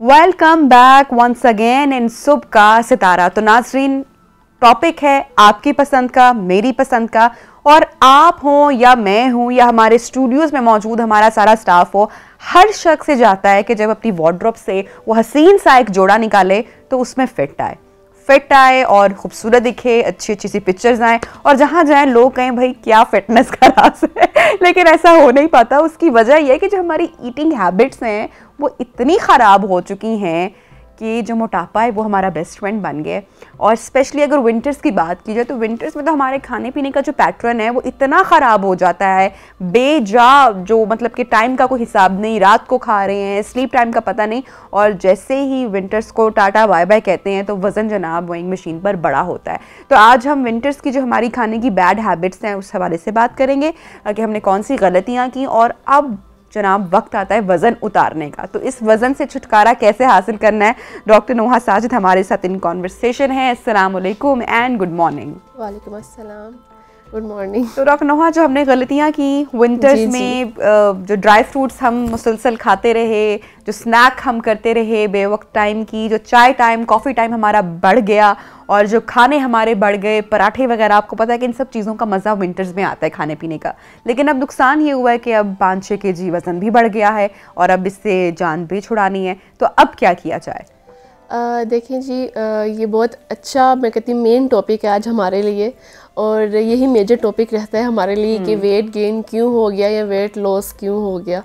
Welcome back once again in सुबह का सितारा। तो नाज़रीन, टॉपिक है आपकी पसंद का, मेरी पसंद का, और आप हो या मैं हूं या हमारे स्टूडियोज में मौजूद हमारा सारा स्टाफ हो, हर शख्स से चाहता है कि जब अपनी वार्डरोब से वो हसीन सा एक जोड़ा निकाले तो उसमें फिट आए और खूबसूरत दिखे, अच्छी अच्छी सी पिक्चर्स आए और जहाँ जाए लोग कहें भाई क्या फिटनेस का राज है। लेकिन ऐसा हो नहीं पाता। उसकी वजह यह है कि जो हमारी ईटिंग हैबिट्स हैं वो इतनी ख़राब हो चुकी हैं कि जो मोटापा है वो हमारा बेस्ट फ्रेंड बन गया। और स्पेशली अगर विंटर्स की बात की जाए तो विंटर्स में तो हमारे खाने पीने का जो पैटर्न है वो इतना ख़राब हो जाता है, बेजा, जो मतलब कि टाइम का कोई हिसाब नहीं, रात को खा रहे हैं, स्लीप टाइम का पता नहीं, और जैसे ही विंटर्स को टाटा बाय बाय कहते हैं तो वज़न जनाब वेइंग मशीन पर बड़ा होता है। तो आज हम विंटर्स की जो हमारी खाने की बैड हैबिट्स हैं उस हवाले से बात करेंगे कि हमने कौन सी गलतियाँ की और अब जनाब वक्त आता है वज़न उतारने का। तो इस वज़न से छुटकारा कैसे हासिल करना है, डॉक्टर नोहा साजिद हमारे साथ इन कॉन्वर्सेशन है। अस्सलाम वालेकुम एंड गुड मॉर्निंग। वालेकुम अस्सलाम, गुड मॉर्निंग। तो डॉक्टर नोहा, जो हमने गलतियाँ की विंटर्स में, जो ड्राई फ्रूट्स हम मुसलसल खाते रहे, जो स्नैक हम करते रहे बेवक्त टाइम की, जो चाय टाइम, कॉफ़ी टाइम हमारा बढ़ गया और जो खाने हमारे बढ़ गए, पराठे वगैरह, आपको पता है कि इन सब चीज़ों का मज़ा विंटर्स में आता है खाने पीने का। लेकिन अब नुकसान ये हुआ है कि अब 5-6 kg वज़न भी बढ़ गया है और अब इससे जान भी छुड़ानी है। तो अब क्या किया जाए? देखें जी, ये बहुत अच्छा, मैं कहती हूँ, मेन टॉपिक है आज हमारे लिए, और यही मेजर टॉपिक रहता है हमारे लिए कि वेट गेन क्यों हो गया या वेट लॉस क्यों हो गया।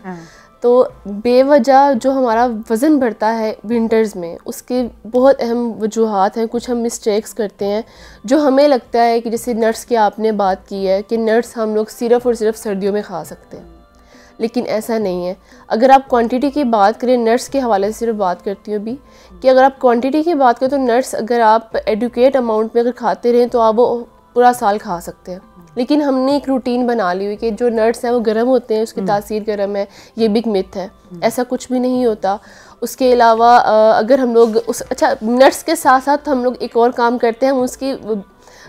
तो बेवजह जो हमारा वज़न बढ़ता है विंटर्स में, उसके बहुत अहम वजूहात हैं। कुछ हम मिस्टेक्स करते हैं जो हमें लगता है कि जैसे नट्स की आपने बात की है कि नट्स हम लोग सिर्फ़ और सिर्फ सर्दियों में खा सकते हैं, लेकिन ऐसा नहीं है। अगर आप क्वांटिटी की बात करें, नट्स के हवाले से सिर्फ बात करती हूँ अभी, कि अगर आप क्वांटिटी की बात करें तो नट्स अगर आप एडुकेट अमाउंट में अगर खाते रहें तो आप वो पूरा साल खा सकते हैं। लेकिन हमने एक रूटीन बना ली हुई कि जो नट्स हैं वो गर्म होते हैं, उसकी तासीर गर्म है, ये बिग मिथ है, ऐसा कुछ भी नहीं होता। उसके अलावा अगर हम लोग अच्छा, नट्स के साथ साथ हम लोग एक और काम करते हैं, हम उसकी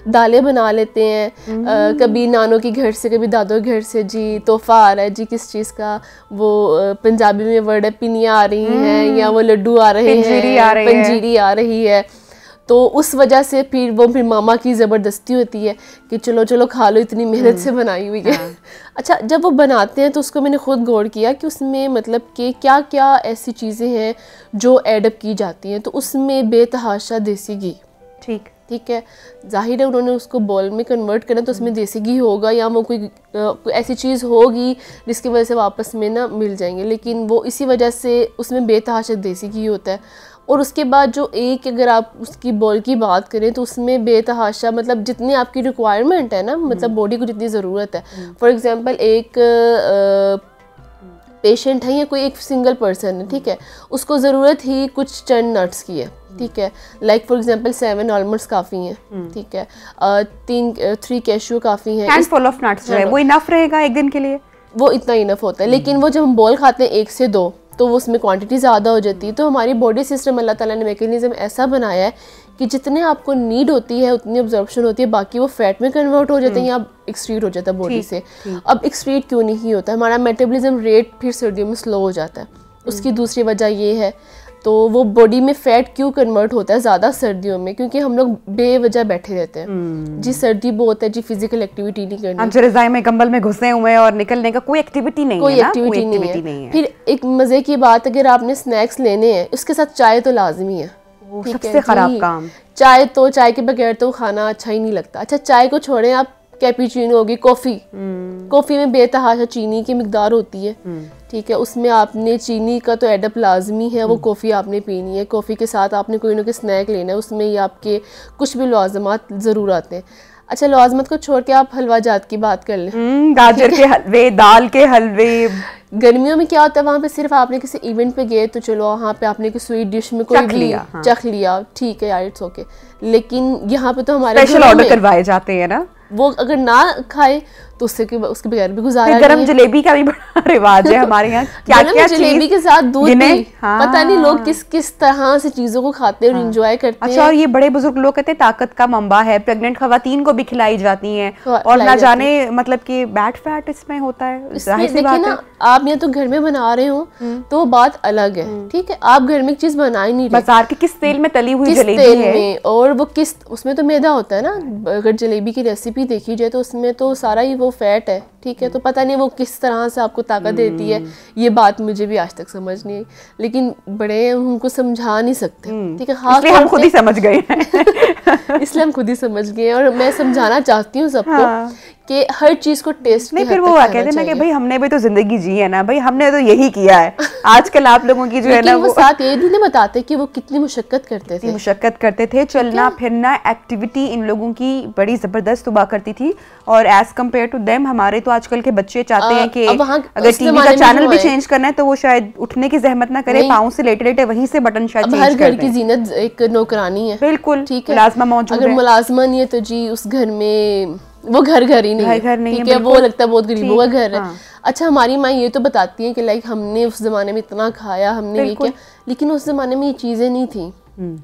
दालें बना लेते हैं। कभी नानों के घर से, कभी दादों के घर से जी तोहफ़ा आ रहा है जी, किस चीज़ का, वो पंजाबी में वर्ड है पिनिया आ रही हैं, या वो लड्डू आ रहे हैं, पंजीरी आ रही है। तो उस वजह से फिर मामा की ज़बरदस्ती होती है कि चलो चलो खा लो, इतनी मेहनत से बनाई हुई है। अच्छा, जब वो बनाते हैं तो उसको मैंने खुद गौर किया कि उसमें मतलब कि क्या क्या ऐसी चीज़ें हैं जो एडअप की जाती हैं। तो उसमें बेतहाशा देसी घी, ठीक है, जाहिर है उन्होंने उसको बॉल में कन्वर्ट करना तो उसमें देसी घी होगा या वो कोई ऐसी चीज़ होगी जिसकी वजह से वापस में ना मिल जाएंगे, लेकिन वो इसी वजह से उसमें बेतहाशा देसी घी होता है। और उसके बाद जो एक, अगर आप उसकी बॉल की बात करें तो उसमें बेतहाशा मतलब जितनी आपकी रिक्वायरमेंट है ना, मतलब बॉडी को जितनी ज़रूरत है। फॉर एग्ज़ाम्पल एक पेशेंट है या कोई एक सिंगल पर्सन है, ठीक है, उसको ज़रूरत ही कुछ चंद नट्स की है, ठीक है, लाइक फॉर एग्जांपल 7 आलमंड्स काफ़ी हैं, ठीक है, 3 कैशू काफ़ी हैं, हैंडफुल ऑफ नट्स जो है वो इनफ रहेगा एक दिन के लिए, वो इतना इनफ होता है। लेकिन वो जब हम बॉल खाते हैं 1 से 2 तो वो उसमें क्वांटिटी ज़्यादा हो जाती है। तो हमारी बॉडी सिस्टम, अल्लाह ताला ने मैकेनिज़्म ऐसा बनाया है कि जितने आपको नीड होती है उतनी अब्जॉर्प्शन होती है, बाकी वो फैट में कन्वर्ट हो जाते हैं या एक्सक्रीट हो जाता है बॉडी से। अब एक्सक्रीट क्यों नहीं होता? हमारा मेटाबॉलिज्म रेट फिर सर्दियों में स्लो हो जाता है। उसकी दूसरी वजह ये है, तो वो बॉडी में फ़ैट क्यों कन्वर्ट होता है ज़्यादा सर्दियों में? क्योंकि हम लोग बेवजह बैठे रहते हैं जी, सर्दी बहुत है जी, फिजिकल एक्टिविटी नहीं करनी, हम रज़ाई में कंबल में घुसे हुए हैं और निकलने का कोई एक्टिविटी नहीं है। फिर एक मज़े की बात, अगर आपने स्नैक्स लेने हैं उसके साथ चाय तो लाजमी है, सबसे ख़राब काम। चाय के बगैर तो खाना अच्छा ही नहीं लगता। अच्छा, चाय को छोड़ें, आप कैपुचिनो होगी, कॉफ़ी में बेतहाशा चीनी की मिकदार होती है, ठीक है, उसमें आपने चीनी का तो एडअप लाजमी है, वो कॉफ़ी आपने पीनी है, कॉफ़ी के साथ आपने कोई ना कोई स्नैक लेना है, उसमें ही आपके कुछ भी लवाज़मात ज़रूर आते हैं। अच्छा, लवाज़मात को छोड़ के आप हलवा जात की बात कर लें, गाजर के हलवे, दाल के हलवे। गर्मियों में क्या होता है, वहाँ पे सिर्फ आपने किसी इवेंट पे गए तो चलो वहाँ पे आपने कोई स्वीट डिश में कोई भी चख लिया, ठीक है यार, इट्स ओके। लेकिन यहाँ पे तो हमारे स्पेशल ऑर्डर करवाए जाते हैं ना, वो अगर ना खाए तो उसके बगैर भी गुजारा नहीं गरम है। जलेबी का भी बड़ा रिवाज है हमारे यहाँ, क्या गरम क्या जलेबी के साथ दूध गिने? भी, पता नहीं लोग किस किस तरह से चीजों को खाते हैं और इंजॉय करते हैं। अच्छा, और ये बड़े बुजुर्ग लोग कहते हैं ताकत का मंबा है, प्रेग्नेंट खवातीन को भी खिलाई जाती हैं, और ना जाने मतलब कि बैड फैट इसमें होता है। जाहिर सी बात है, आप या तो घर में बना रहे हो तो वो बात अलग है, ठीक है। आप घर में एक चीज बना ही नहीं रहे, बाजार के किस तेल में तली हुई किस जलेबी तेल है में, और वो किस, उसमें तो मैदा होता है ना। अगर जलेबी की रेसिपी देखी जाए तो उसमें तो सारा ही वो फैट है, ठीक है। तो पता नहीं वो किस तरह से आपको ताकत देती है, ये बात मुझे भी आज तक समझ नहीं आई, लेकिन बड़े उनको समझा नहीं सकते, ठीक है। हाँ, इसलिए हम खुद ही समझ गए हैं। इसलिए हम खुद ही समझ गए, और मैं समझाना चाहती हूँ सबको कि हर चीज को टेस्ट नहीं, फिर वो कहते हैं ना कि भाई हमने भी तो जिंदगी जी है ना, भाई हमने तो यही किया है। आजकल आप लोगों की जो है ना, वो साथ ये भी नहीं बताते कि वो कितनी मुशक्कत करते थे, मुशक्कत करते थे, चलना फिरना एक्टिविटी इन लोगों की बड़ी जबरदस्त हुआ करती थी। और एज कम्पेयर टू देम हमारे तो आजकल के बच्चे चाहते हैं कि अगर टीवी का चैनल भी चेंज करना है तो वो शायद उठने की जहमत ना करे, पाँव से लेटे लेटे वहीं से बटन शायद चेंज कर दें। हर घर की जीनत एक नौकरानी है, बिल्कुल, ठीक है। मुलाजमा मौजूद है, अगर मुलाजमा नहीं है तो जी उस घर में वो घर ही नहीं है, ठीक है। वो लगता है बहुत गरीबों का घर है। अच्छा, हमारी माँ ये तो बताती है कि लाइक हमने उस जमाने में इतना खाया, हमने ये किया, लेकिन उस जमाने में ये चीजें नहीं थी,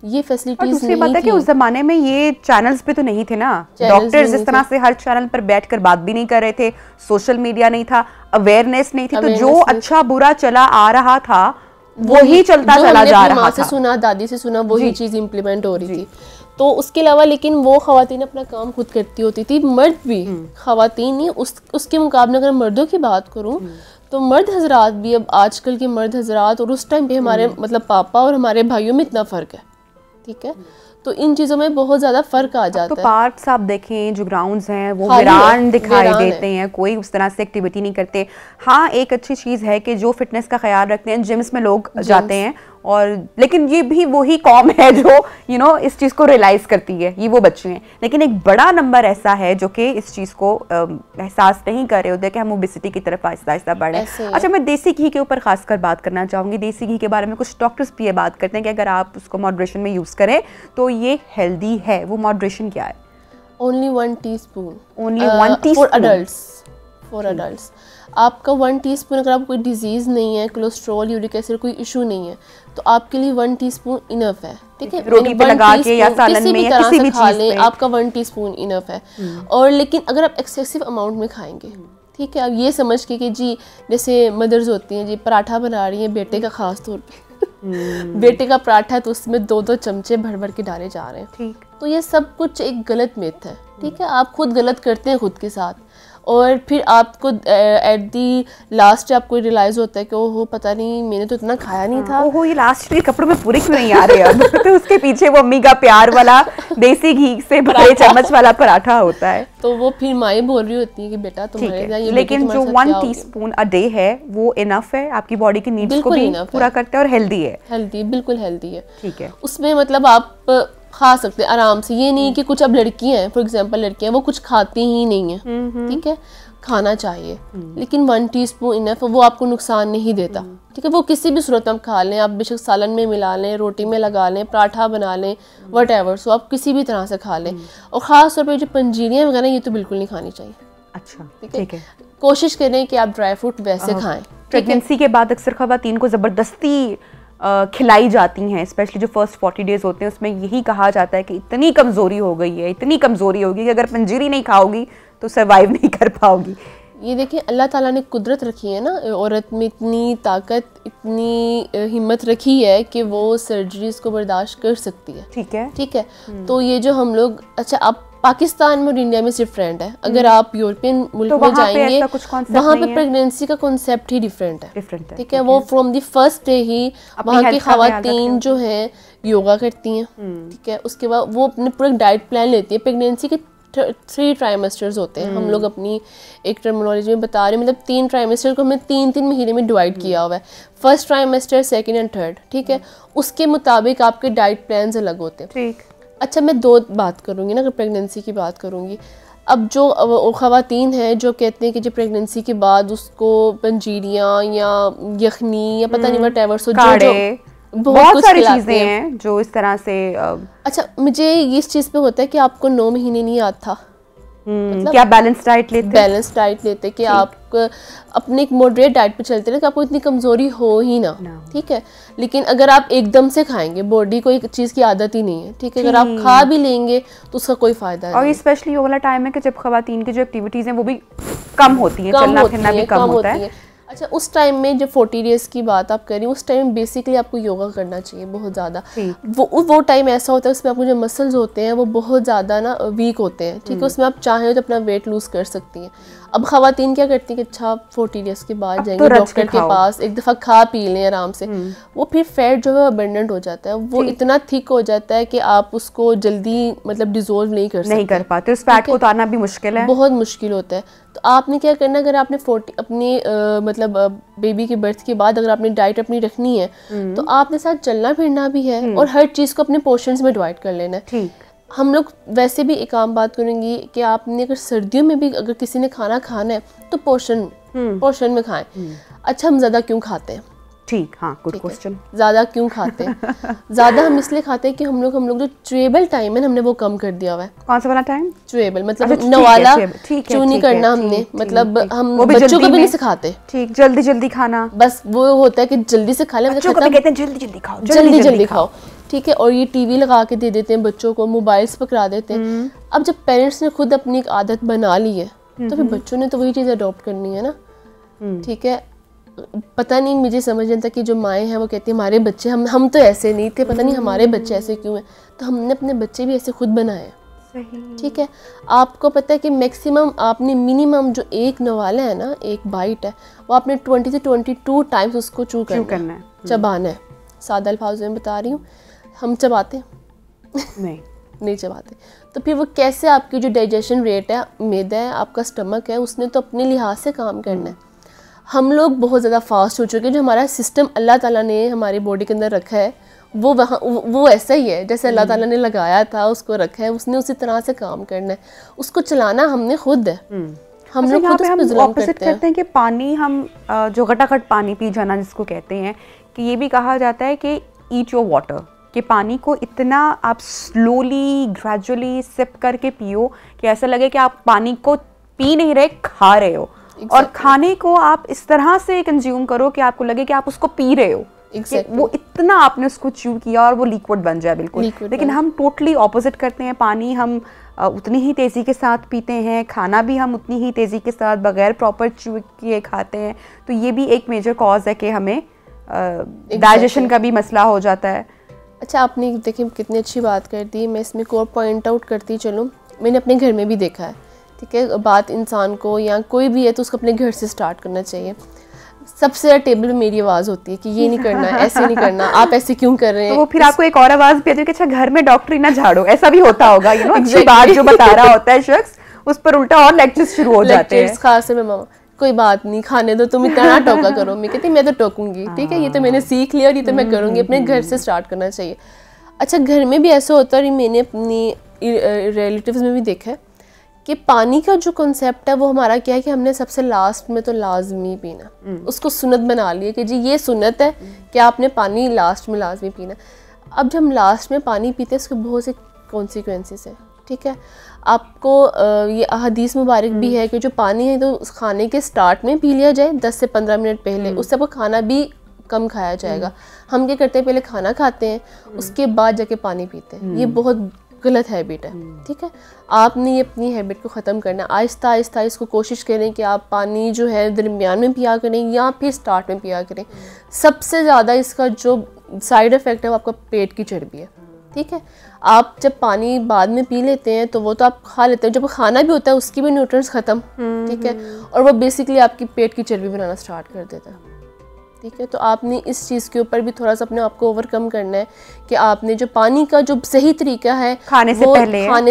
ये फैसिलिटीज नहीं पता है कि उस जमाने में ये चैनल्स भी तो नहीं थे ना, डॉक्टर्स इस तरह से हर चैनल पर बैठकर बात भी नहीं कर रहे थे, सोशल मीडिया नहीं था, अवेयरनेस नहीं थी, तो जो अच्छा बुरा चला आ रहा था वही चलता चला जा रहा था। सुना, दादी से सुना, वही चीज इम्प्लीमेंट हो रही थी। तो उसके अलावा लेकिन वो खवातीन अपना काम खुद करती होती थी, मर्द भी, खवातीन नहीं, उसके मुकाबले अगर मर्दों की बात करूं तो मर्द हजरात भी, अब आजकल के मर्द हजरात और उस टाइम पे हमारे मतलब पापा और हमारे भाइयों में इतना फ़र्क है, ठीक है। तो इन चीज़ों में बहुत ज़्यादा फ़र्क आ जाता है। तो पार्क्स आप देखें, जो ग्राउंड्स हैं वो वीरान दिखाई देते हैं, कोई उस तरह से एक्टिविटी नहीं करते। हाँ, एक अच्छी चीज़ है कि जो फिटनेस का ख्याल रखते हैं, जिम्स में लोग जाते हैं, और लेकिन ये भी वही कौम है जो इस चीज़ को रियलाइज करती है, ये वो बच्चे हैं। लेकिन एक बड़ा नंबर ऐसा है जो कि इस चीज़ को एहसास नहीं कर रहे होते कि हम ओबेसिटी की तरफ आहिस्ता आहिस्ता बढ़े। अच्छा, मैं देसी घी के ऊपर खासकर बात करना चाहूँगी। देसी घी के बारे में कुछ डॉक्टर्स भी ये बात करते हैं कि अगर आप उसको मॉडरेशन में यूज़ करें तो ये हेल्दी है। वो मॉडरेशन क्या है? Only 1 teaspoon, only 1 teaspoon for adults. आपका 1 टीस्पून, अगर आपको कोई डिजीज़ नहीं है, कोलेस्ट्रॉल, यूरिक एसिड, कोई इशू नहीं है, तो आपके लिए 1 टीस्पून इनफ है, ठीक है। रोटी पे लगा के या सालन में या किसी भी चीज़ में आपका 1 टीस्पून इनफ है। और लेकिन अगर आप एक्सेसिव अमाउंट में खाएंगे, ठीक है, अब ये समझ के कि जी जैसे मदर्स होती हैं जी, पराठा बना रही हैं बेटे का, खास तौर पे बेटे का पराठा है तो उसमें 2-2 चमचे भर भर के डाले जा रहे हैं, ठीक। तो ये सब कुछ एक गलत मिथ है, ठीक है। आप खुद गलत करते हैं खुद के साथ, और फिर आपको एट दी लास्ट आपको रियलाइज होता है कि ओहो पता नहीं मैंने तो इतना खाया नहीं था, ओहो ये लास्ट के कपड़ों में पूरे क्यों नहीं आ रहे अब। तो उसके पीछे वो अम्मी का प्यार वाला देसी घी से भरे चम्मच वाला पराठा होता है। तो वो फिर माएँ बोल रही होती हैं कि बेटा तुम्हारे साथ ये, लेकिन जो 1 टीस्पून अ डे है वो इनफ है, आपकी बॉडी की नीड्स को भी पूरा करता है और हेल्दी है। हेल्दी, बिल्कुल हेल्दी है, ठीक है। उसमें मतलब आप खा सकते हैं आराम से। ये नहीं कि कुछ, अब लड़कियां हैं फॉर एग्जांपल, लड़कियां वो कुछ खाती ही नहीं है, ठीक है, खाना चाहिए, लेकिन 1 टीस्पून इनफ, वो आपको नुकसान नहीं देता, ठीक है। वो किसी भी सूरत में आप खा लें, आप बेशक सालन में मिला लें, रोटी में लगा लें, पराठा बना लें, व्हाटएवर, सो आप किसी भी तरह से खा लें। और ख़ास तौर पे जो पंजीरियाँ वगैरह ये तो बिल्कुल नहीं खानी चाहिए। अच्छा, ठीक है। कोशिश करें कि आप ड्राई फ्रूट वैसे खाएं। प्रेगनेंसी के बाद अक्सर खवातीन को ज़बरदस्ती खिलाई जाती हैं, स्पेशली जो फर्स्ट 40 डेज होते हैं, उसमें यही कहा जाता है कि इतनी कमज़ोरी हो गई है, इतनी कमज़ोरी होगी कि अगर पंजीरी नहीं खाओगी तो सर्वाइव नहीं कर पाओगी। ये देखिए, अल्लाह ताला ने कुदरत रखी है ना औरत में, इतनी ताकत, इतनी हिम्मत रखी है कि वो सर्जरीज को बर्दाश्त कर सकती है, ठीक है, ठीक है। तो ये जो हम लोग, अच्छा आप पाकिस्तान में और इंडिया में डिफरेंट है, अगर आप यूरोपियन मुल्क में जाएंगे वहाँ पे प्रेगनेंसी का कॉन्सेप्ट ही डिफरेंट है, ठीक है। वो फ्रॉम द फर्स्ट डे ही वहाँ की खवातीन जो है योगा करती हैं, ठीक है। उसके बाद वो अपने पूरे डाइट प्लान लेती है। प्रेगनेंसी के 3 ट्राइमेस्टर्स होते हैं, हम लोग अपनी एक टर्मिनोलॉजी में बता रहे हैं, मतलब 3 ट्राइमेस्टर को हमें 3-3 महीने में डिवाइड किया हुआ है। First trimester, second and third, ठीक है। उसके मुताबिक आपके डाइट प्लान अलग होते हैं, ठीक। अच्छा, मैं 2 बात करूँगी ना, अगर प्रेगनेंसी की बात करूँगी। अब जो ख़वातीन हैं जो कहते हैं कि जो प्रेगनेंसी के बाद उसको पंजीरियाँ या यखनी या पता नहीं व्हाटएवर, सो जो बहुत सारी चीजें हैं जो इस तरह से अच्छा, मुझे इस चीज़ पे होता है कि आपको 9 महीने नहीं याद था, मतलब क्या बैलेंस डाइट लेते? बैलेंस डाइट लेते कि आप अपने एक मॉडरेट डाइट पे चलते ना कि आपको इतनी कमजोरी हो ही ना, ठीक है। लेकिन अगर आप एकदम से खाएंगे, बॉडी को एक चीज की आदत ही नहीं है, ठीक है, अगर आप खा भी लेंगे तो उसका कोई फायदा नहीं। और स्पेशली ये वाला टाइम है कि जब खवातीन की जो एक्टिविटीज हैं वो भी कम होती है, चलना फिरना भी कम होता है। अच्छा, उस टाइम में जब 40 डेज की बात आप करें, उस टाइम बेसिकली आपको योगा करना चाहिए बहुत ज़्यादा। वो टाइम ऐसा होता है उसमें आपको जो मसल्स होते हैं वो बहुत ज़्यादा ना वीक होते हैं, ठीक है, उसमें आप चाहें तो अपना वेट लूज़ कर सकती हैं। अब खवातीन क्या करती हैं कि अच्छा 40 डेज के बाद जाएंगे डॉक्टर के पास, एक दफ़ा खा पी लें आराम से, वो फिर फैट जो है अबंडेंट हो जाता है, वो इतना थिक हो जाता है कि आप उसको जल्दी मतलब डिजोल्व नहीं कर पाते, उस फैट को उतारना भी मुश्किल है, बहुत मुश्किल होता है। तो आपने क्या करना, अगर आपने 40 अपनी मतलब बेबी के बर्थ के बाद अगर आपने डाइट अपनी रखनी है तो आपने साथ चलना फिरना भी है और हर चीज़ को अपने पोर्शंस में डिवाइड कर लेना है। ठीक। हम लोग वैसे भी एक आम बात करेंगे कि आपने अगर सर्दियों में भी अगर किसी ने खाना खाना है तो पोर्शन में खाएं। अच्छा, हम ज़्यादा क्यों खाते हैं? ठीक, हाँ, गुड क्वेश्चन। ज़्यादा क्यों खाते हैं? ज़्यादा हम इसलिए खाते हैं कि हम लोग जो च्यूएबल टाइम है हमने वो कम कर दिया हुआ है। कौन सा वाला टाइम? च्यूएबल मतलब नवाला चू नहीं करना हमने, मतलब हम बच्चों को भी नहीं सिखाते। ठीक, जल्दी जल्दी खाना, बस वो होता है कि जल्दी से खा ले, बच्चों को भी कहते हैं जल्दी जल्दी खाओ, जल्दी खाओ, ठीक है। और ये टीवी लगा के दे देते हैं बच्चों को, मोबाइल्स पकड़ा देते हैं। अब जब पेरेंट्स ने खुद अपनी एक आदत बना ली है तो फिर बच्चों ने तो वही चीज़ अडॉप्ट करनी है ना, ठीक है। पता नहीं, मुझे समझ नहीं आता कि जो माएँ हैं वो कहती हैं हमारे बच्चे, हम तो ऐसे नहीं थे, पता नहीं हमारे बच्चे ऐसे क्यों हैं। तो हमने अपने बच्चे भी ऐसे खुद बनाए हैं, ठीक है। आपको पता है कि मैक्सिमम आपने मिनिमम जो एक नवाला है ना, एक बाइट है, वो आपने 20 से 22 टाइम्स उसको चू करना है, चबाना है। सादा अल्फाज में बता रही हूँ, हम चबाते नहीं चबाते। तो फिर वो कैसे, आपकी जो डाइजेशन रेट है, मैदा है, आपका स्टमक है, उसने तो अपने लिहाज से काम करना है। हम लोग बहुत ज़्यादा फास्ट हो चुके हैं। जो हमारा सिस्टम अल्लाह ताला ने हमारी बॉडी के अंदर रखा है वो ऐसा ही है जैसे अल्लाह ताला ने लगाया था, उसको रखा है, उसने उसी तरह से काम करना है, उसको चलाना हमने खुद है। हम लोग खुद उस पे जुल्म करते हैं कि पानी, हम जो घटाघट पानी पी जाना जिसको कहते हैं, कि ये भी कहा जाता है कि ईट योर वाटर, कि पानी को इतना आप स्लोली ग्रेजुअली सिप करके पियो कि ऐसा लगे कि आप पानी को पी नहीं रहे, खा रहे हो। और खाने को आप इस तरह से कंज्यूम करो कि आपको लगे कि आप उसको पी रहे हो, वो इतना आपने उसको च्यू किया और वो लिक्विड बन जाए बिल्कुल। लेकिन हम टोटली ऑपोजिट करते हैं। पानी हम उतनी ही तेज़ी के साथ पीते हैं, खाना भी हम उतनी ही तेज़ी के साथ बगैर प्रॉपर च्यू किए खाते हैं। तो ये भी एक मेजर कॉज है कि हमें डाइजेशन का भी मसला हो जाता है। अच्छा, आपने देखिए कितनी अच्छी बात कर दी। मैं इसमें को पॉइंट आउट करती चलूँ, मैंने अपने घर में भी देखा है, ठीक है। बात इंसान को या कोई भी है तो उसको अपने घर से स्टार्ट करना चाहिए। सबसे ज़्यादा टेबल में मेरी आवाज़ होती है कि ये नहीं करना, ऐसे नहीं करना, आप ऐसे क्यों कर रहे हैं। तो वो फिर आपको एक और आवाज़ भी आती है कि अच्छा घर में डॉक्टरी ना झाड़ो, ऐसा भी होता होगा, यू नो, अच्छी बात जो बता रहा होता है शख्स, उस पर उल्टा और लेक्चर्स शुरू हो जाते हैं। खास में मामा कोई बात नहीं, खाने दो, तुम इतना ना टोका करो। मैं कहती मैं तो टोकूंगी, ठीक है, ये तो मैंने सीख लिया और ये तो मैं करूँगी। अपने घर से स्टार्ट करना चाहिए। अच्छा, घर में भी ऐसा होता है, मैंने अपनी रिलेटिव्स में भी देखा है कि पानी का जो कॉन्सेप्ट है वो हमारा क्या है कि हमने सबसे लास्ट में तो लाजमी पीना, उसको सुन्नत बना लिया कि जी ये सुन्नत है कि आपने पानी लास्ट में लाजमी पीना। अब जब हम लास्ट में पानी पीते हैं उसके बहुत से कॉन्सिक्वेंसेस हैं, ठीक है। आपको ये हदीस मुबारक भी है कि जो पानी है तो खाने के स्टार्ट में पी लिया जाए 10 से 15 मिनट पहले, उससे आपको खाना भी कम खाया जाएगा। हम क्या करते हैं, पहले खाना खाते हैं, उसके बाद जाके पानी पीते हैं। ये बहुत गलत हैबिट है, ठीक है। आपने ये अपनी हैबिट को ख़त्म करना है। आहिस्ता आहिस्ता इसको कोशिश करें कि आप पानी जो है दरमियान में पिया करें या फिर स्टार्ट में पिया करें। सबसे ज़्यादा इसका जो साइड इफ़ेक्ट है वो आपका पेट की चर्बी है, ठीक है। आप जब पानी बाद में पी लेते हैं तो वो तो आप खा लेते हैं, जब खाना भी होता है उसकी भी न्यूट्रिएंट्स ख़त्म, ठीक है, और वो बेसिकली आपकी पेट की चर्बी बनाना स्टार्ट कर देता है, ठीक है। तो आपने इस चीज़ के ऊपर भी थोड़ा सा अपने आप को ओवरकम करना है कि आपने जो पानी का जो सही तरीका है खाने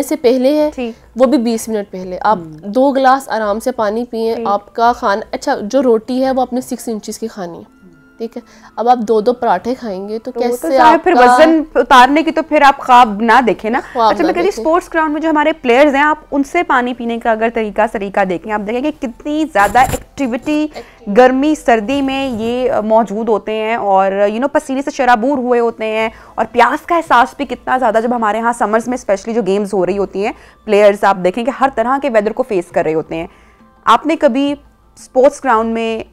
से पहले है वो भी 20 मिनट पहले आप 2 गिलास आराम से पानी पिए। आपका खाना, अच्छा जो रोटी है वो अपने 6 इंचेस की खानी है, ठीक है। अब आप 2-2 पराठे खाएंगे तो कैसे आप फिर वजन उतारने की तो फिर आप ख्वाब ना देखें ना। अच्छा, मैं कहती स्पोर्ट्स ग्राउंड में जो हमारे प्लेयर्स हैं, आप उनसे पानी पीने का अगर तरीका देखें, आप देखेंगे कितनी ज़्यादा एक्टिविटी गर्मी सर्दी में ये मौजूद होते हैं और पसीने से शराबूर हुए होते हैं और प्यास का एहसास भी कितना ज़्यादा जब हमारे यहाँ समर्स में स्पेशली जो गेम्स हो रही होती हैं, प्लेयर्स आप देखें कि हर तरह के वेदर को फेस कर रहे होते हैं। आपने कभी स्पोर्ट्स ग्राउंड में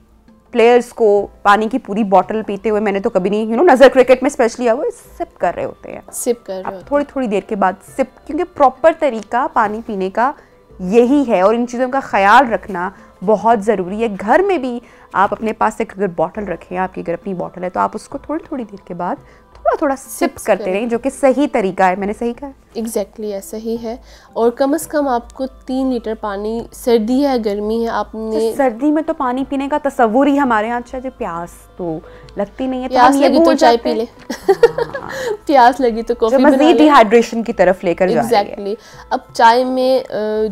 प्लेयर्स को पानी की पूरी बॉटल पीते हुए मैंने तो कभी नहीं, नजर क्रिकेट में स्पेशली वो सिप कर रहे होते हैं, सिप कर रहे होते थोड़ी थोड़ी देर के बाद सिप, क्योंकि प्रॉपर तरीका पानी पीने का यही है और इन चीज़ों का ख्याल रखना बहुत ज़रूरी है। घर में भी आप अपने पास एक अगर बॉटल रखें, आपकी अगर अपनी बॉटल है तो आप उसको थोड़ी थोड़ी देर के बाद थोड़ा थोड़ा सिप करते रहें, जो कि सही तरीका है। मैंने सही कहा? एग्जैक्टली ऐसा ही है। और कम से कम आपको 3 लीटर पानी, सर्दी है गर्मी है, आपने तो सर्दी में तो पानी पीने का तस्वुर ही हमारे यहाँ अच्छा, जो प्यास तो लगती नहीं है, प्यास लगी तो चाय पी ले प्यास लगी तो कॉफी बना ले, मज़ीद डिहाइड्रेशन की तरफ लेकर जा रही है। एग्जैक्टली। अब चाय में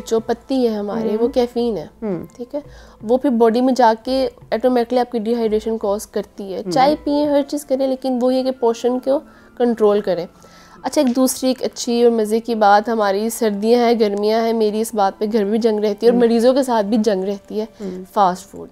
जो पत्ती है हमारे वो कैफीन है, ठीक है, वो फिर बॉडी में जाके ऑटोमेटिकली आपकी डिहाइड्रेशन कॉज करती है। चाय पिए, हर चीज़ करें, लेकिन वो ये कि पोर्शन को कंट्रोल करें। अच्छा, एक दूसरी एक अच्छी और मज़े की बात, हमारी सर्दियां हैं गर्मियां हैं, मेरी इस बात पे घर भी जंग रहती है और मरीज़ों के साथ भी जंग रहती है, फास्ट फूड।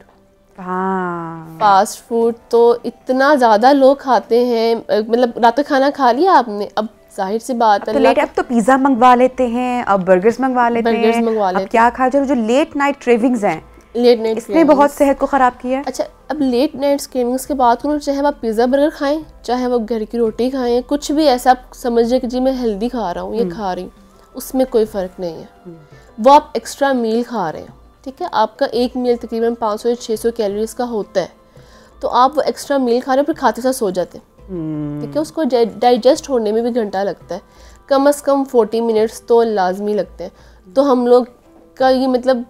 फास्ट फूड तो इतना ज़्यादा लोग खाते हैं, मतलब रात का खाना खा लिया आपने, अब जाहिर सी बात है, तो लेट अब तो पिज़्ज़ा मंगवा लेते हैं, अब बर्गर्स मंगवा लेते हैं, अब क्या खा, जो लेट नाइट क्रेविंग्स हैं, लेट नाइट इसने बहुत सेहत को ख़राब किया है। अच्छा, अब लेट नाइट क्रेविंग्स की बात करूँ, चाहे आप पिज़्ज़ा बर्गर खाएं, चाहे आप घर की रोटी खाएं, कुछ भी ऐसा आप समझिए कि जी मैं हेल्दी खा रहा हूँ, ये खा रही हूँ, उसमें कोई फ़र्क नहीं है। वो आप एक्स्ट्रा मील खा रहे हैं, ठीक है, आपका एक मील तकरीबन 500 से 600 कैलोरीज का होता है, तो आप वो एक्स्ट्रा मील खा रहे हैं, फिर खाते साथ सो जाते हैं, ठीक है, उसको डाइजेस्ट होने में भी घंटा लगता है, कम से कम 40 मिनट्स तो लाजमी लगते हैं। तो हम लोग का ये मतलब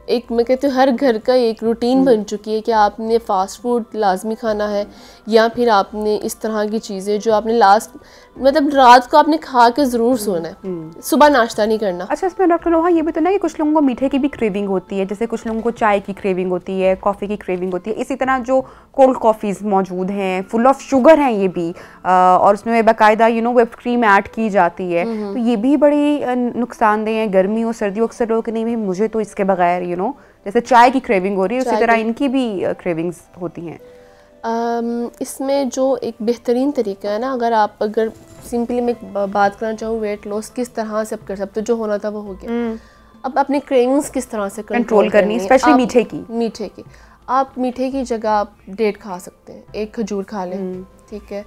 एक, मैं कहती हूँ, हर घर का एक रूटीन बन चुकी है कि आपने फास्ट फूड लाजमी खाना है, या फिर आपने इस तरह की चीज़ें जो आपने मतलब रात को आपने खा के ज़रूर सोना है, सुबह नाश्ता नहीं करना। अच्छा, इसमें डॉक्टर लोहा ये भी तो ना कि कुछ लोगों को मीठे की भी क्रेविंग होती है, जैसे कुछ लोगों को चाय की क्रेविंग होती है, कॉफ़ी की क्रेविंग होती है, इसी तरह जो कोल्ड कॉफ़ीज़ मौजूद हैं, फुल ऑफ शुगर हैं ये भी, और उसमें बाकायदा व्हिप्ड क्रीम ऐड की जाती है, तो ये भी बड़ी नुकसानदेह है। गर्मी और सर्दी अक्सर लोग नहीं भाई मुझे तो इसके बगैर जैसे चाय की क्रेविंग हो रही है, उसी तरह इनकी भी क्रेविंग्स होती हैं। इसमें जो एक बेहतरीन तरीका है ना, अगर सिंपली मैं बात करना चाहूँ वेट लॉस किस तरह से आप कर सकते हो, जो होना था वो हो गया, अब अपनी क्रेविंग्स किस तरह से कंट्रोल करनी, स्पेशली मीठे की आप मीठे की जगह आप डेट खा सकते हैं, एक खजूर खा लें, ठीक है,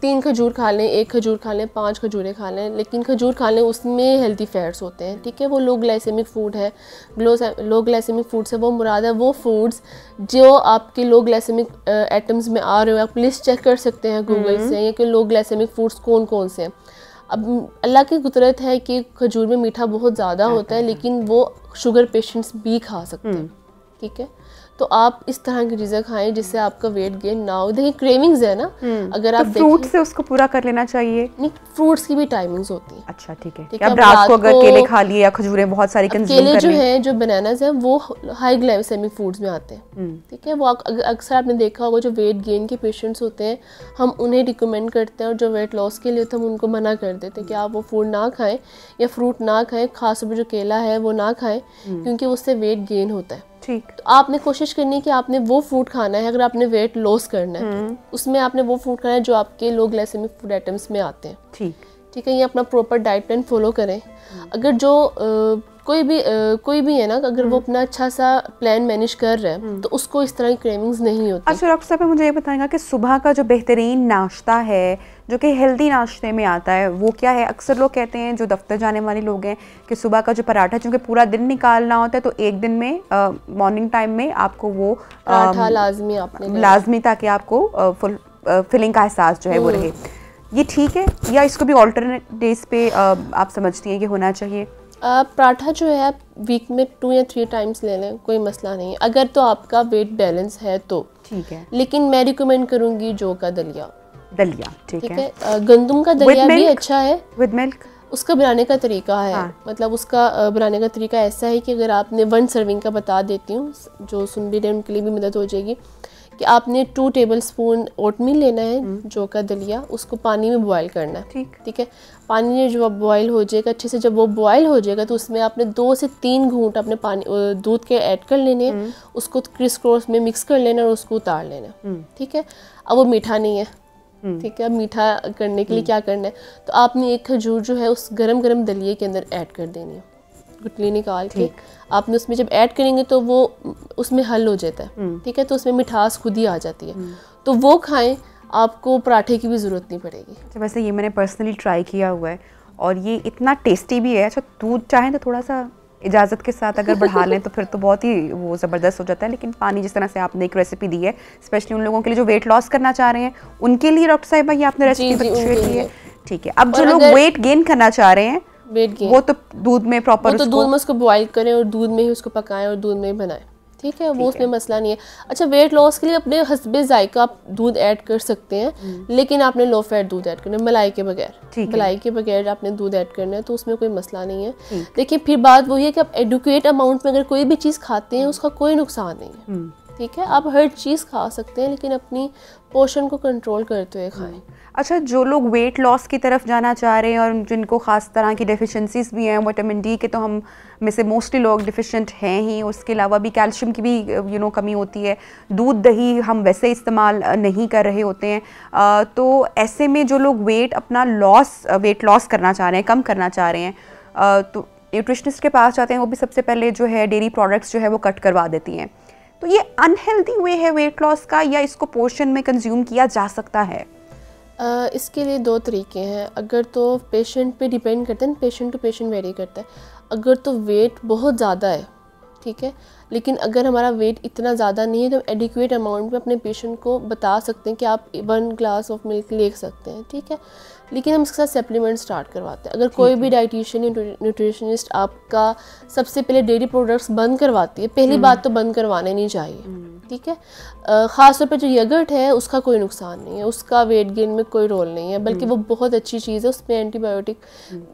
3 खजूर खा लें, 1 खजूर खा लें, 5 खजूरें खा लें, लेकिन खजूर खा लें उसमें हेल्दी फैट्स होते हैं, ठीक है, वो लो ग्लाइसेमिक फूड है। लो ग्लाइसेमिक फूड से वो मुराद है वो फूड्स जो आपके लो ग्लाइसेमिक आइटम्स में आ रहे हो, आप लिस्ट चेक कर सकते हैं गूगल से, या कि लो ग्लाइसेमिक फूड्स कौन कौन से हैं। अब अल्लाह की कुदरत है कि खजूर में मीठा बहुत ज़्यादा होता है, लेकिन वो शुगर पेशेंट्स भी खा सकते हैं, ठीक है, तो आप इस तरह की चीज़ें खाएं जिससे आपका वेट गेन ना हो। देखिए क्रेविंग्स है ना, अगर आप फ्रूट से उसको पूरा कर लेना चाहिए। नहीं, फ्रूट्स की भी टाइमिंग्स होती है। अच्छा, ठीक है, अब रात को अगर केले खा लिए या खजूरें बहुत सारी कंज्यूम कर केले जो हैं, जो बनानास हैं, वो हाई ग्लाइसेमिक फूड्स में आते हैं, ठीक है, वो अक्सर आपने देखा होगा जो वेट गेन के पेशेंट्स होते हैं, हम उन्हें रिकमेंड करते हैं, और जो वेट लॉस के लिए होते हैं हम उनको मना कर देते हैं कि आप वो फूड ना खाएं या फ्रूट ना खाएं, खासतौर पर जो केला है वो ना खाएं, क्योंकि उससे वेट गेन होता है। ठीक, तो आपने कोशिश करनी है कि आपने वो फूड खाना है, अगर आपने वेट लॉस करना है उसमें आपने वो फूड खाना है जो आपके लो ग्लाइसेमिक फूड आइटम्स में आते हैं। ठीक है, ये अपना प्रॉपर डाइट प्लान फॉलो करें। अगर जो कोई भी है ना, अगर वो अपना अच्छा सा प्लान मैनेज कर रहा है तो उसको इस तरह की क्रेविंग्स नहीं होती। अच्छा डॉक्टर साहब, मुझे ये बताएगा कि सुबह का जो बेहतरीन नाश्ता है जो कि हेल्दी नाश्ते में आता है वो क्या है? अक्सर लोग कहते हैं जो दफ्तर जाने वाले लोग हैं कि सुबह का जो पराठा, चूँकि पूरा दिन निकालना होता है तो एक दिन में मॉर्निंग टाइम में आपको वो पराठा लाजमी, ताकि आपको फिलिंग का एहसास जो है वो रहे। ये ठीक है या इसको भी ऑल्टरनेट डेज पे आप समझती हैं कि होना चाहिए? पराठा जो है आप वीक में 2 या 3 टाइम्स ले लें, कोई मसला नहीं है, अगर तो आपका वेट बैलेंस है तो ठीक है। लेकिन मैं रिकमेंड करूँगी जौ का दलिया, ठीक है। गंदम का दलिया भी अच्छा है विद मिल्क। उसका बनाने का तरीका है, मतलब उसका बनाने का तरीका ऐसा है कि अगर आपने 1 सर्विंग का बता देती हूँ, जो सुन भी रहे उनके लिए भी मदद हो जाएगी, कि आपने 2 टेबलस्पून ओटमील लेना है, जौ का दलिया, उसको पानी में बॉयल करना है। ठीक है, पानी में जो बॉयल हो जाएगा अच्छे से, जब वो बॉयल हो जाएगा तो उसमें आपने 2 से 3 घूंट अपने पानी दूध के ऐड कर लेने हैं, उसको क्रिस क्रॉस में मिक्स कर लेना और उसको उतार लेना। ठीक है, अब वो मीठा नहीं है। ठीक है, अब मीठा करने के लिए क्या करना है, तो आपने एक खजूर जो है उस गरम गरम दलिए के अंदर ऐड कर देनी है, गुठली निकाल के आपने उसमें जब ऐड करेंगे तो वो उसमें हल हो जाता है। ठीक है, तो उसमें मिठास खुद ही आ जाती है, तो वो खाएं, आपको पराठे की भी ज़रूरत नहीं पड़ेगी। तो वैसे ये मैंने पर्सनली ट्राई किया हुआ है और ये इतना टेस्टी भी है। अच्छा, दूध चाहें तो थोड़ा सा इजाज़त के साथ अगर बढ़ा लें तो फिर तो बहुत ही वो ज़बरदस्त हो जाता है, लेकिन पानी जिस तरह से आपने एक रेसिपी दी है, स्पेशली उन लोगों के लिए जो वेट लॉस करना चाह रहे हैं, उनके लिए डॉक्टर साहिबा ये आपने रेसिपी शेयर की है। ठीक है, अब जो लोग वेट गेन करना चाह रहे हैं, वेट गेन, वो तो दूध में प्रॉपर, वो तो दूध में उसको बॉईल करें और दूध में ही उसको पकाएं और दूध में ही बनाएं। ठीक है, वो उसमें मसला नहीं है। अच्छा, वेट लॉस के लिए अपने हस्बे जायका आप दूध ऐड कर सकते हैं, लेकिन आपने लो फैट दूध ऐड करना है, मलाई के बगैर। मलाई के बगैर आपने दूध ऐड करना है, तो उसमें कोई मसला नहीं है। देखिए, फिर बात वही है कि आप एडुकेट अमाउंट में अगर कोई भी चीज़ खाते हैं उसका कोई नुकसान नहीं है। ठीक है, आप हर चीज़ खा सकते हैं, लेकिन अपनी पोर्शन को कंट्रोल करते हुए खाएं। अच्छा, जो लोग वेट लॉस की तरफ जाना चाह रहे हैं और जिनको ख़ास तरह की डेफिशिएंसीज भी हैं, विटामिन डी के तो हम में से मोस्टली लोग डिफिशिएंट हैं ही, उसके अलावा भी कैल्शियम की भी कमी होती है, दूध दही हम वैसे इस्तेमाल नहीं कर रहे होते हैं, तो ऐसे में जो लोग वेट लॉस करना चाह रहे हैं, कम करना चाह रहे हैं, तो न्यूट्रिशनिस्ट के पास जाते हैं, वो भी सबसे पहले जो है डेयरी प्रोडक्ट्स जो है वो कट करवा देती हैं। तो ये अनहेल्दी वे है वेट लॉस का, या इसको पोर्शन में कंज्यूम किया जा सकता है? इसके लिए 2 तरीके हैं। अगर तो पेशेंट पे डिपेंड करते हैं, पेशेंट टू पेशेंट वेरी करता है। अगर तो वेट बहुत ज़्यादा है, ठीक है, लेकिन अगर हमारा वेट इतना ज़्यादा नहीं है तो हम एडिक्वेट अमाउंट में अपने पेशेंट को बता सकते हैं कि आप 1 ग्लास ऑफ मिल्क ले सकते हैं। ठीक है, लेकिन हम इसके साथ सप्लीमेंट स्टार्ट करवाते हैं। अगर कोई भी डाइटिशियन या न्यूट्रिशनिस्ट आपका सबसे पहले डेयरी प्रोडक्ट्स बंद करवाती है, पहली बात तो बंद करवाने नहीं चाहिए। ठीक है, ख़ास तौर पे जो यगर्ट है उसका कोई नुकसान नहीं है, उसका वेट गेन में कोई रोल नहीं है, बल्कि वो बहुत अच्छी चीज़ है, उसमें एंटीबायोटिक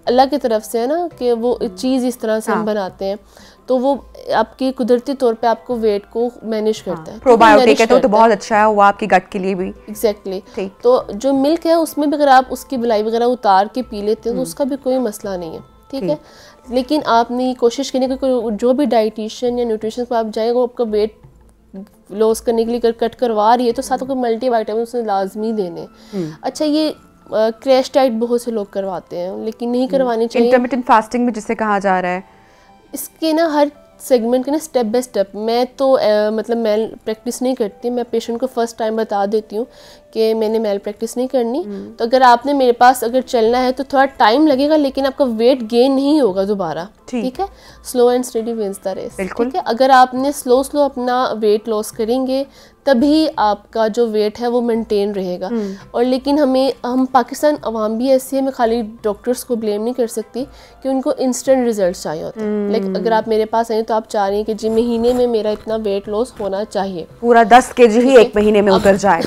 अल्लाह की तरफ से है ना, कि वो चीज़ इस तरह से हम बनाते हैं, तो वो आपकी कुदरती तौर पे आपको वेट को मैनेज करता है। प्रोबायोटिक है तो बहुत अच्छा है वो आपके गट के लिए भी। एग्जैक्टली। तो जो मिल्क है उसमें भी अगर आप उसकी मलाई वगैरह उतार के पी लेते हैं तो उसका भी कोई मसला नहीं है। ठीक है, लेकिन आपने कोशिश करनी कि जो भी डाइटिशियन या न्यूट्रिशन पर आप जाएँ, वो आपका वेट लॉस करने के लिए कट करवा रही है तो साथ में मल्टी वाइटामिन उसने लाजमी देने। अच्छा, ये क्रैश डाइट बहुत से लोग करवाते हैं, लेकिन नहीं करवानी चाहिए। इंटरमिटेंट फास्टिंग में जिसे कहा जा रहा है, इसके ना हर सेगमेंट के ना स्टेप बाय स्टेप, मैं तो मतलब मेल प्रैक्टिस नहीं करती, मैं पेशेंट को फर्स्ट टाइम बता देती हूँ कि मैंने मेल प्रैक्टिस नहीं करनी। तो अगर आपने मेरे पास अगर चलना है तो थोड़ा टाइम लगेगा, लेकिन आपका वेट गेन नहीं होगा दोबारा। ठीक है, slow and steady wins the race. ठीक है, अगर आपने स्लो अपना वेट लॉस करेंगे तभी आपका जो वेट है वो मेंटेन रहेगा। और लेकिन हम पाकिस्तान अवाम भी ऐसी है, मैं खाली डॉक्टर्स को ब्लेम नहीं कर सकती कि उनको इंस्टेंट रिजल्ट चाहिए होते हैं। लाइक अगर आप मेरे पास आए तो आप चाह रही हैं कि जी महीने में मेरा इतना वेट लॉस होना चाहिए, पूरा 10 kg ही एक महीने में उतर जाए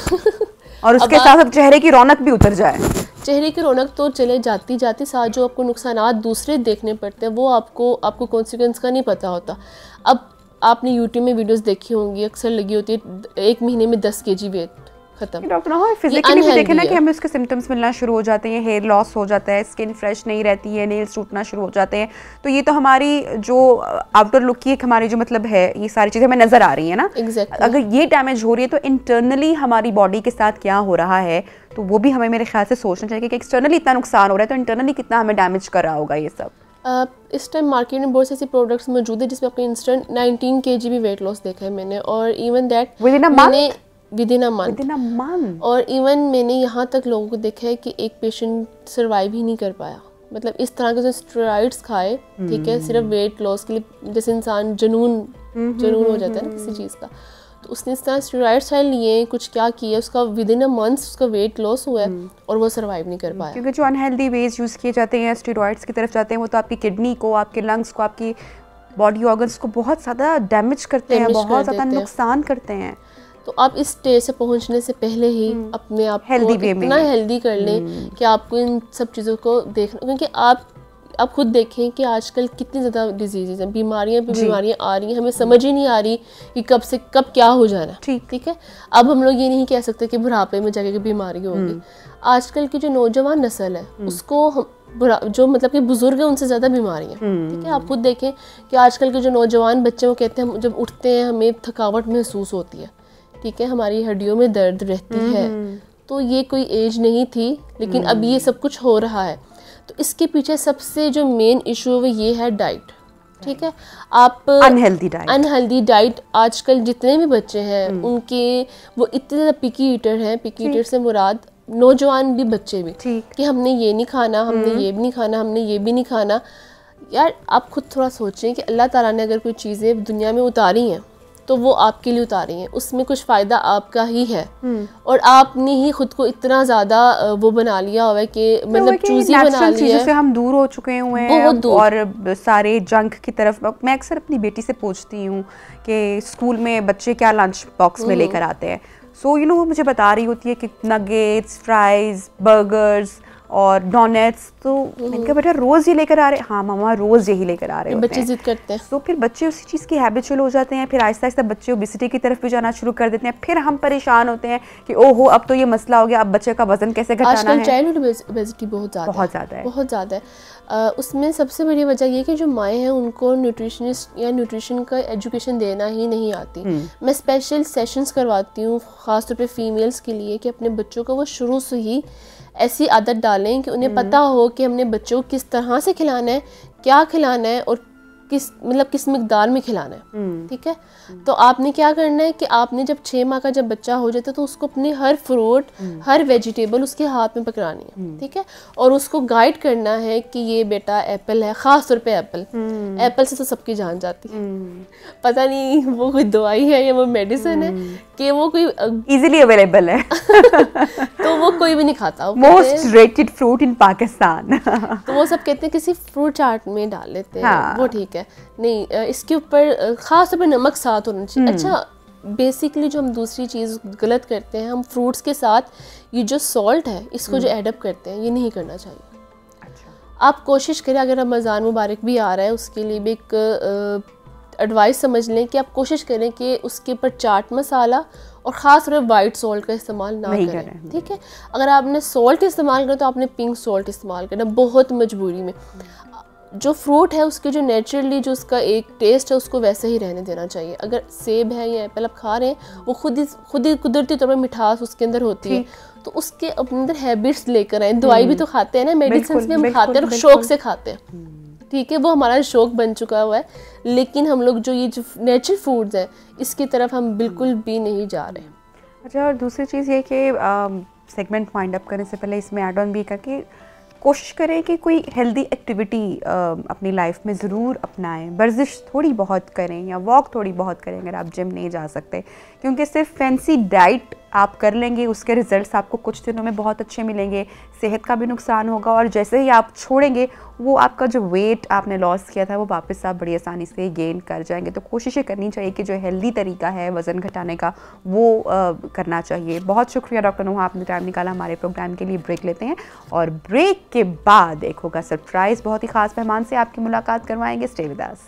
और उसके साथ अब चेहरे की रौनक भी उतर जाए। चेहरे की रौनक तो चले जाती साथ जो आपको नुकसानात दूसरे देखने पड़ते हैं वो आपको कॉन्सिक्वेंस का नहीं पता होता। अब आपने यूट्यूब में वीडियोस देखी होंगी, अक्सर लगी होती है 1 महीने में 10 kg वेट खत्म। डॉक्टर हाँ, फिजिकली भी देखे ना कि हमें उसके सिम्टम्स मिलना शुरू हो जाते हैं, हेयर लॉस हो जाता है, स्किन फ्रेश नहीं रहती है, नेल्स टूटना शुरू हो जाते हैं। तो ये तो हमारी जो आउटर लुक की हमारी जो मतलब है, ये सारी चीज़ें हमें नज़र आ रही है ना। Exactly. अगर ये डैमेज हो रही है तो इंटरनली हमारी बॉडी के साथ क्या हो रहा है, तो वो भी हमें मेरे ख्याल से सोचना चाहिए कि एक्सटर्नली इतना नुकसान हो रहा है तो इंटरनली कितना हमें डैमेज कर रहा होगा ये सब। इस टाइम मार्केट में बहुत से ऐसे प्रोडक्ट्स मौजूद है जिसमें आपको इंस्टेंट 19 kg भी वेट लॉस देखा है मैंने, और even that within a month. और इवन मैंने यहाँ तक लोगों को देखा है कि एक पेशेंट सर्वाइव ही नहीं कर पाया, मतलब इस तरह के जो स्टेरॉइड्स खाए, ठीक है, सिर्फ वेट लॉस के लिए, जैसे इंसान जुनून हो जाता है ना किसी चीज़ का, तो उसने इस तरह स्टेरॉइड्स लिए, कुछ क्या किया, उसका विदिन अ मंथ उसका वेट लॉस हुआ है और वो सर्वाइव नहीं कर पाया। क्योंकि जो अनहेल्दी वेज यूज़ किए जाते हैं, स्टेरॉइड्स की तरफ जाते हैं, वो तो आपकी किडनी को, आपके लंग्स को, आपकी बॉडी ऑर्गन्स को बहुत ज़्यादा डैमेज करते हैं, बहुत ज़्यादा नुकसान करते हैं। तो आप इस स्टेज से पहुंचने से पहले ही अपने आप को इतना हेल्दी कर लें कि आपको इन सब चीज़ों को देखना, क्योंकि आप खुद देखें कि आजकल कितनी ज़्यादा डिजीज़ हैं, बीमारियां पे बीमारियां आ रही हैं, हमें समझ ही नहीं आ रही कि कब से कब क्या हो जाना। ठीक है, अब हम लोग ये नहीं कह सकते कि बुढ़ापे में जाके बीमारी होगी। आजकल की जो नौजवान नस्ल है उसको जो मतलब कि बुजुर्ग हैं उनसे ज़्यादा बीमारियाँ। ठीक है, आप खुद देखें कि आजकल के जो नौजवान बच्चे वो कहते हैं जब उठते हैं हमें थकावट महसूस होती है। ठीक है, हमारी हड्डियों में दर्द रहती है। तो ये कोई एज नहीं थी, लेकिन अब ये सब कुछ हो रहा है। तो इसके पीछे सबसे जो मेन इशू है वो ये है डाइट। ठीक है, आप अनहेल्दी डाइट आजकल जितने भी बच्चे हैं उनके वो इतने ज़्यादा पिकी ईटर हैं। पिकी ईटर से मुराद नौजवान भी बच्चे भी, कि हमने ये नहीं खाना, हमने ये भी नहीं खाना, हमने ये भी नहीं खाना। यार आप खुद थोड़ा सोचें कि अल्लाह ताला ने अगर कोई चीज़ें दुनिया में उतारी हैं तो वो आपके लिए उतारी हैं, उसमें कुछ फ़ायदा आपका ही है। और आपने ही खुद को इतना ज़्यादा वो बना लिया हुआ है कि मतलब चूज़ी बना लिया है, से हम दूर हो चुके हुए हैं बहुत दूर। और सारे जंक की तरफ मैं अक्सर अपनी बेटी से पूछती हूँ कि स्कूल में बच्चे क्या लंच बॉक्स में लेकर आते हैं। सो यू नो वो मुझे बता रही होती है कि नगेट्स, फ्राइज़, बर्गर्स और डोनट्स। तो मैंने कहा बेटा रोज़ ये लेकर आ रहे हैं? हाँ मामा रोज़ यही लेकर आ रहे हैं। बच्चे जिद करते हैं। तो फिर बच्चे उसी चीज़ की हैबिचुअल हो जाते हैं, फिर आहिस्ता आहिस्ता बच्चे ओबेसिटी की तरफ भी जाना शुरू कर देते हैं। फिर हम परेशान होते हैं कि ओहो अब तो ये मसला हो गया, अब बच्चे का वजन कैसे घटाना है। आजकल चाइल्डहुड ओबेसिटी बहुत ज़्यादा है। उसमें सबसे बड़ी वजह ये कि जो माएँ हैं उनको न्यूट्रिशनिस्ट या न्यूट्रिशन का एजुकेशन देना ही नहीं आती। मैं स्पेशल सेशंस करवाती हूँ ख़ासतौर पे फीमेल्स के लिए कि अपने बच्चों को वो शुरू से ही ऐसी आदत डालें कि उन्हें पता हो कि हमने बच्चों को किस तरह से खिलाना है, क्या खिलाना है और किस मिकदार में खिलाना है। ठीक है, तो आपने क्या करना है कि आपने जब 6 माह का जब बच्चा हो जाता है तो उसको अपने हर फ्रूट हर वेजिटेबल उसके हाथ में पकड़ानी है। ठीक है, और उसको गाइड करना है कि ये बेटा एप्पल है, ख़ास तौर पे एप्पल से तो सबकी जान जाती है। पता नहीं वो कोई दवाई है या वो मेडिसिन है कि वो कोई इजीली अवेलेबल है तो वो कोई भी नहीं खाता। Most rated fruit in Pakistan तो वो सब कहते हैं किसी फ्रूट चाट में डाल लेते हैं। वो ठीक है, नहीं इसके ऊपर खास तौर पर नमक साथ होना चाहिए। अच्छा, बेसिकली जो हम दूसरी चीज़ गलत करते हैं, हम फ्रूट्स के साथ ये जो सॉल्ट है इसको जो एडअप करते हैं, ये नहीं करना चाहिए। अच्छा। आप कोशिश करें, अगर रमज़ान मुबारक भी आ रहा है उसके लिए भी एक एडवाइस समझ लें कि आप कोशिश करें कि उसके ऊपर चाट मसाला और ख़ास तौर पर वाइट सॉल्ट का इस्तेमाल ना करें। ठीक है, अगर आपने सॉल्ट इस्तेमाल करें तो आपने पिंक सॉल्ट इस्तेमाल करना, बहुत मजबूरी में। जो फ्रूट है उसके जो नेचुरली जो उसका एक टेस्ट है उसको वैसे ही रहने देना चाहिए। अगर सेब है या एप्पल आप खा रहे हैं वो खुद ही कुदरती तौर पर मिठास उसके अंदर होती है, तो उसके अपने अंदर हैबिट्स लेकर आए। दवाई भी तो खाते हैं ना, मेडिसिन भी हम खाते हैं और शौक से खाते हैं। ठीक है, वो हमारा शौक बन चुका हुआ है, लेकिन हम लोग जो ये जो नेचुरल फूड्स हैं इसकी तरफ हम बिल्कुल भी नहीं जा रहे। अच्छा, और दूसरी चीज़ ये कि सेगमेंट वाइंड अप करने से पहले इसमें ऐड ऑन भी करके कोशिश करें कि कोई हेल्दी एक्टिविटी अपनी लाइफ में ज़रूर अपनाएं। वर्जिश थोड़ी बहुत करें या वॉक थोड़ी बहुत करें अगर आप जिम नहीं जा सकते, क्योंकि सिर्फ फैंसी डाइट आप कर लेंगे उसके रिजल्ट्स आपको कुछ दिनों में बहुत अच्छे मिलेंगे, सेहत का भी नुकसान होगा। और जैसे ही आप छोड़ेंगे वो आपका जो वेट आपने लॉस किया था वो वापस आप बड़ी आसानी से गेन कर जाएंगे। तो कोशिश करनी चाहिए कि जो हेल्दी तरीका है वज़न घटाने का वो करना चाहिए। बहुत शुक्रिया डॉक्टर नुहा, आपने टाइम निकाला हमारे प्रोग्राम के लिए। ब्रेक लेते हैं और ब्रेक के बाद एक होगा सरप्राइज़, बहुत ही ख़ास मेहमान से आपकी मुलाकात करवाएंगे। Stay with us.